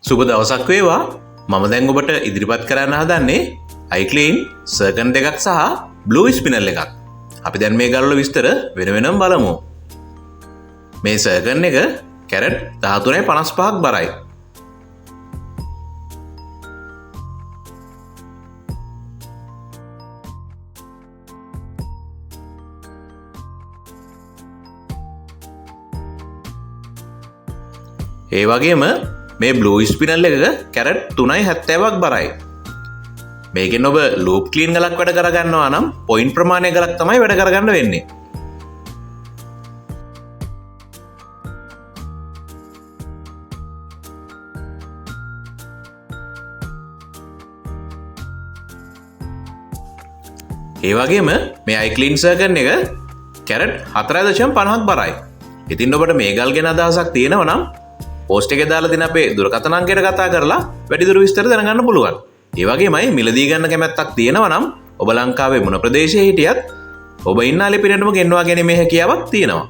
සුබ දවසක් වේවා. මම දැන් ඔබට ඉදිරිපත් කරන්න හදන්නේ iClean සර්කන් දෙකක් සහ බ්ලූ ස්පිනල් එකක්. අපි දැන් මේ ගානවල විස්තර වෙන වෙනම බලමු. මේ සර්කන් එක කැරට් 13.55ක් බරයි. ඒ වගේම මේ බ්ලූ ස්පිනල් එක කැරට් 3.70ක් බරයි. මේකෙන් ඔබ ලූප් ක්ලීන් ගලක් වැඩ කරගන්නවා නම් පොයින්ට් ප්‍රමාණය ගලක් තමයි වැඩ කරගන්න වෙන්නේ. ඒ වගේම මේ iClean සර්කන් එක කැරට් 4.50ක් බරයි. ඉතින් ඔබට මේ ගල් ගැන අදහසක් තියෙනවා නම් පෝස්ට් එකේ දාලා දෙන අපේ දුරකථන අංකයට කතා කරලා වැඩිදුර විස්තර දැනගන්න පුළුවන්. ඒ වගේමයි මිලදී ගන්න කැමැත්තක් තියෙනවා නම් ඔබ ලංකාවේ මොන ප්‍රදේශයේ හිටියත් ඔබ ඉන්න අලි පිනටම ගෙන්වා ගැනීමේ හැකියාවක් තියෙනවා.